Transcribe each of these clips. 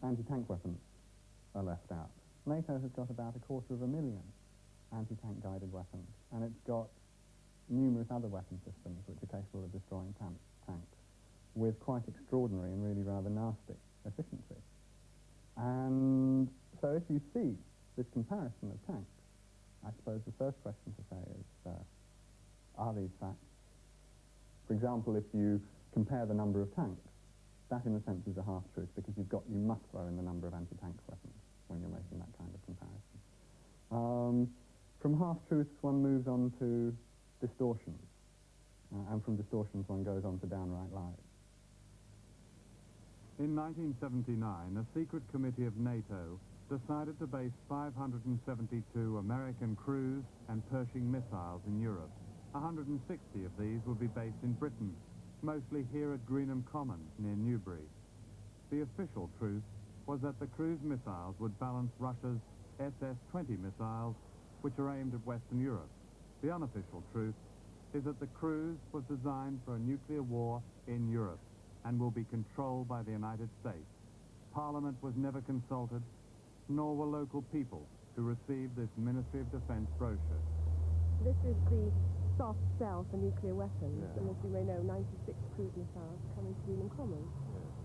anti-tank weapons are left out. NATO has got about 250,000 anti-tank guided weapons, and it's got numerous other weapon systems which are capable of destroying tanks with quite extraordinary and really rather nasty efficiency. And so if you see this comparison of tanks, I suppose the first question to say is, are these facts? For example, if you compare the number of tanks, that in a sense is a half-truth, because you must throw in the number of anti-tank weapons when you're making that kind of comparison. From half-truths one moves on to distortions, and from distortions one goes on to downright lies. In 1979, a secret committee of NATO decided to base 572 American cruise and Pershing missiles in Europe. 160 of these would be based in Britain, mostly here at Greenham Common near Newbury. The official truth was that the cruise missiles would balance Russia's SS-20 missiles, which are aimed at Western Europe. The unofficial truth is that the cruise was designed for a nuclear war in Europe and will be controlled by the United States. Parliament was never consulted, nor were local people who received this Ministry of Defense brochure. This is the soft sell for nuclear weapons, and as you may know, 96 cruise missiles coming to Greenham Common.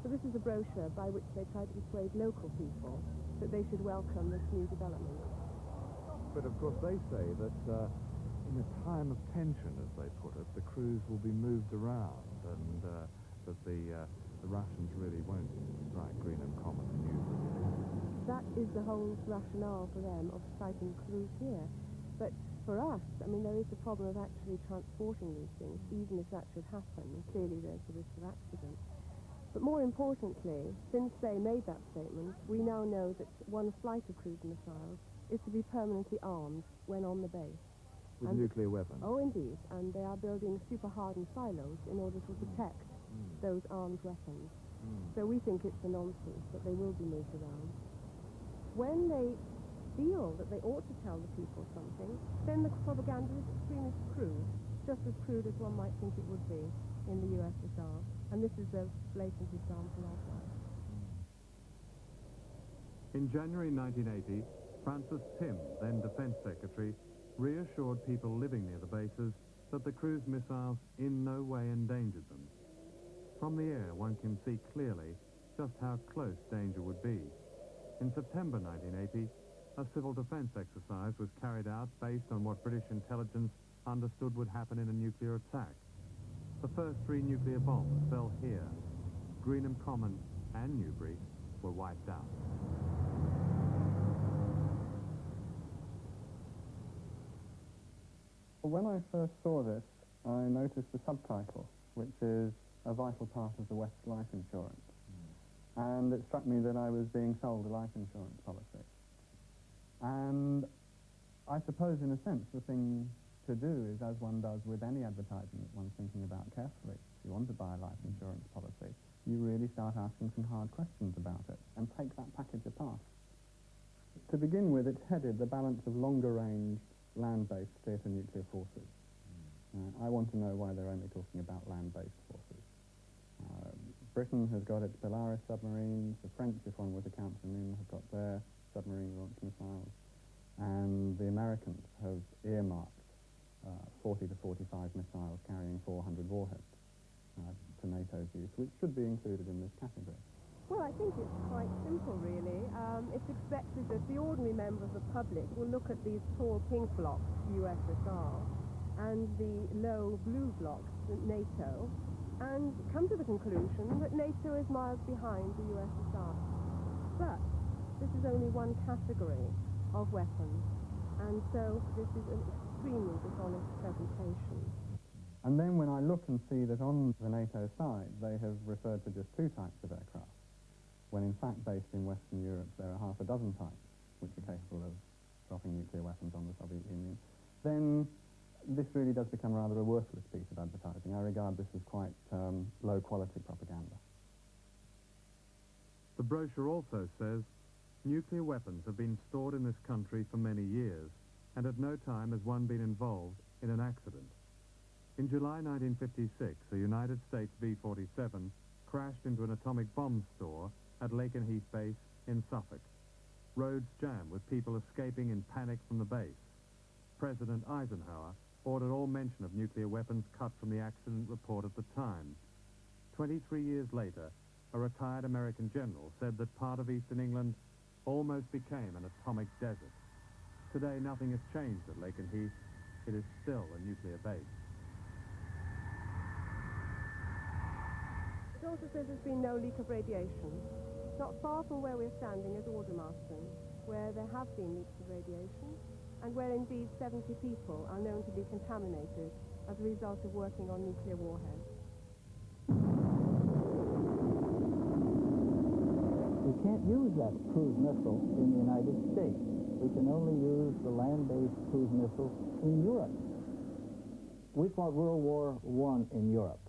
So this is a brochure by which they try to persuade local people that they should welcome this new development. But of course they say that in a time of tension, as they put it, the crews will be moved around, and that the Russians really won't strike Greenham Common and Newbury. That is the whole rationale for them of striking crews here. But for us, I mean, there is the problem of actually transporting these things, even if that should happen, and clearly there's the risk of accident. But more importantly, since they made that statement, we now know that one flight of cruise missiles is to be permanently armed when on the base. With nuclear weapons? Oh, indeed. And they are building super-hardened silos in order to protect those armed weapons. So we think it's a nonsense that they will be moved around. When they feel that they ought to tell the people something, then the propaganda is extremely crude, just as crude as one might think it would be in the USSR. And this is a blatant example of that. In January 1980, Francis Timm, then Defense Secretary, reassured people living near the bases that the cruise missiles in no way endangered them. From the air, one can see clearly just how close danger would be. In September 1980, a civil defense exercise was carried out based on what British intelligence understood would happen in a nuclear attack. The first 3 nuclear bombs fell here. Greenham Common and Newbury were wiped out. When I first saw this, I noticed the subtitle, which is a vital part of the West's life insurance. And it struck me that I was being sold a life insurance policy. And I suppose, in a sense, the thing to do is, as one does with any advertising that one's thinking about carefully, if you want to buy a life insurance policy, you really start asking some hard questions about it and take that package apart. To begin with, it's headed the balance of longer-range land-based theatre nuclear forces. I want to know why they're only talking about land-based forces. Britain has got its Polaris submarines, the French, if one were to count them in, have got their submarine-launched missiles, and the Americans have earmarked 40 to 45 missiles carrying 400 warheads to NATO's use, which should be included in this category. Well, I think it's quite simple, really. It's expected that the ordinary member of the public will look at these tall pink blocks, USSR, and the low blue blocks, NATO, and come to the conclusion that NATO is miles behind the USSR. But this is only one category of weapons, and so this is an extremely dishonest presentation. And then when I look and see that on the NATO side they have referred to just 2 types of aircraft, when in fact based in Western Europe there are half a dozen types which are capable of dropping nuclear weapons on the Soviet Union, then this really does become rather a worthless piece of advertising. I regard this as quite low-quality propaganda. The brochure also says nuclear weapons have been stored in this country for many years, and at no time has one been involved in an accident. In July 1956, a United States B-47 crashed into an atomic bomb store at Lakenheath Base in Suffolk. Roads jammed with people escaping in panic from the base. President Eisenhower ordered all mention of nuclear weapons cut from the accident report at the time. 23 years later, a retired American general said that part of eastern England almost became an atomic desert. Today, nothing has changed at Lakenheath. It is still a nuclear base. It also says there's been no leak of radiation. Not far from where we're standing is Aldermaston, where there have been leaks of radiation, and where indeed 70 people are known to be contaminated as a result of working on nuclear warheads. We can't use that cruise missile in the United States. We can only use the land-based cruise missile in Europe. We fought World War I in Europe.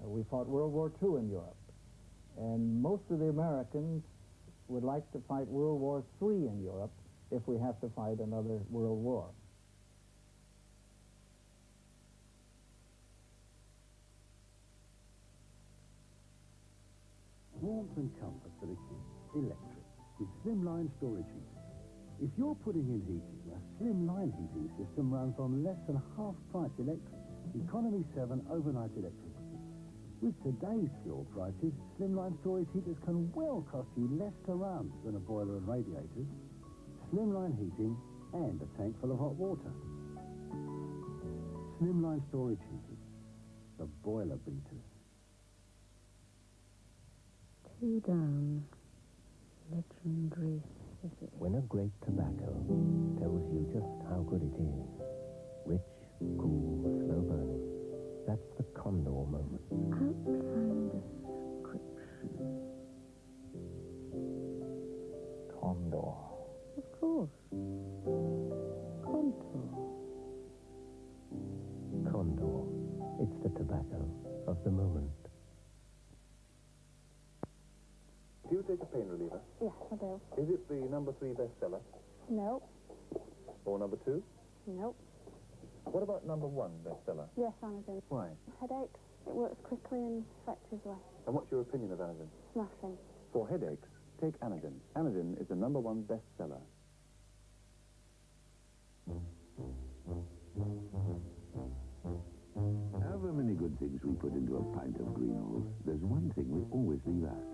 We fought World War II in Europe. And most of the Americans would like to fight World War III in Europe if we have to fight another world war. Warmth and comfort for the kids. Electric, with slimline storage heaters. If you're putting in heating, a slimline heating system runs on less than half price electric. Economy 7 overnight electricity. With today's fuel prices, slimline storage heaters can well cost you less to run than a boiler and radiators. Slimline heating and a tank full of hot water. Slimline storage heaters. The boiler beaters. 2 down. Legendary city. When a great tobacco tells you just how good it is, rich, cool, slow burning, that's the Condor moment. Outline description. Condor. Of course. Contour. Condor. It's the tobacco of the moment. Do you take a pain reliever? Yes, I do. Is it the number 3 bestseller? No. Or number 2? No. What about number 1 bestseller? Yes, Anadin. Why? Headaches. It works quickly and effectively. And what's your opinion of Anadin? Smashing. For headaches, take Anadin. Anadin is the number 1 bestseller. However many good things we put into a pint of Greenhalls, there's one thing we always leave out.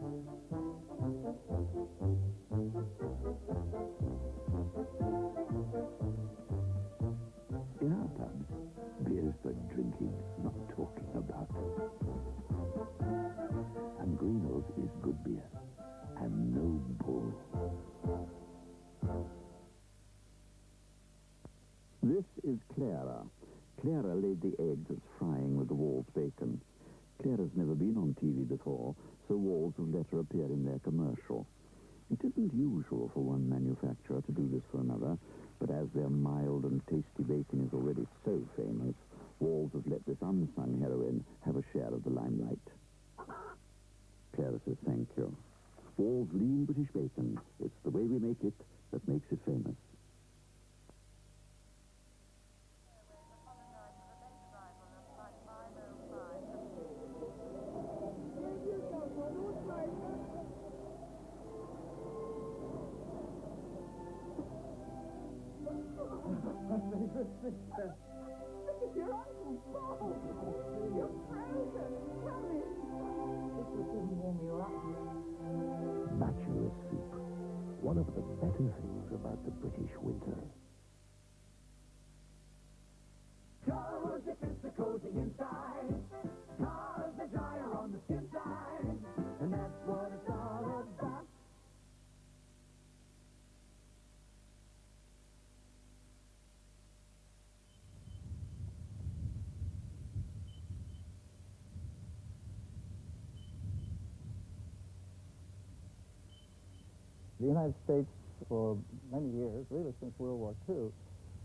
In our pubs, beer's for drinking, not talking about. And Greenhalls is good beer, and no bull. This is Clara. Clara laid the egg that's frying with the Walls bacon. Clara's never been on TV before, so Walls have let her appear in their commercial. It isn't usual for one manufacturer to do this for another, but as their mild and tasty bacon is already so famous, Walls have let this unsung heroine have a share of the limelight. Clara says thank you. Walls lean British bacon. It's the way we make it that makes it famous. Look at your Uncle Paul. You're frozen. Come in. This will soon warm you up. Bachelor soup. One of the better things about the British winter. Charles, if it's the cozy inside. Cars, the dryer on the skin side. And that's what it's all about. The United States, for many years, really since World War II,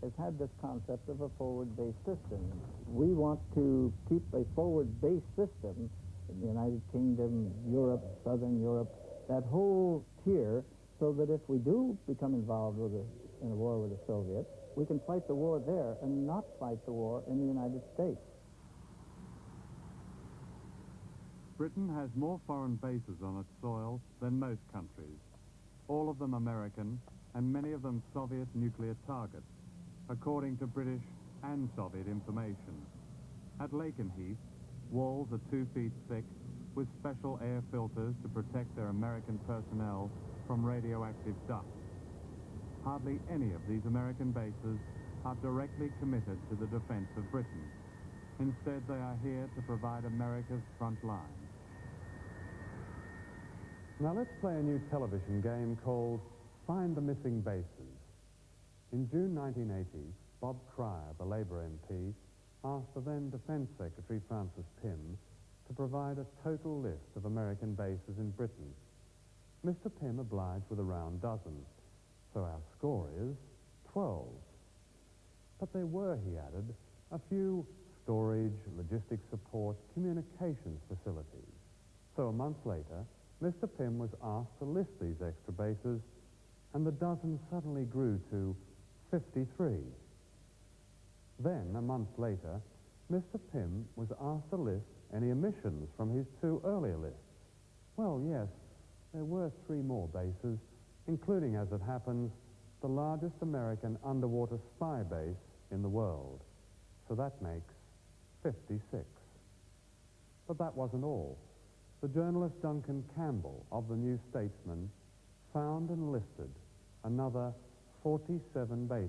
has had this concept of a forward-based system. We want to keep a forward-based system in the United Kingdom, Europe, Southern Europe, that whole tier, so that if we do become involved in a war with the Soviets, we can fight the war there and not fight the war in the United States. Britain has more foreign bases on its soil than most countries, all of them American and many of them Soviet nuclear targets, according to British and Soviet information. At Lakenheath, walls are 2 feet thick with special air filters to protect their American personnel from radioactive dust. Hardly any of these American bases are directly committed to the defense of Britain. Instead, they are here to provide America's front line. Now let's play a new television game called Find the Missing Bases. In June 1980, Bob Cryer, the Labour MP, asked the then Defence Secretary Francis Pym to provide a total list of American bases in Britain. Mr. Pym obliged with a round dozen, so our score is 12. But there were, he added, a few storage, logistics support, communications facilities. So a month later, Mr. Pym was asked to list these extra bases, and the dozen suddenly grew to 53. Then, a month later, Mr. Pym was asked to list any omissions from his 2 earlier lists. Well, yes, there were 3 more bases, including, as it happens, the largest American underwater spy base in the world. So that makes 56. But that wasn't all. The journalist Duncan Campbell of the New Statesman found and listed another 47 bases.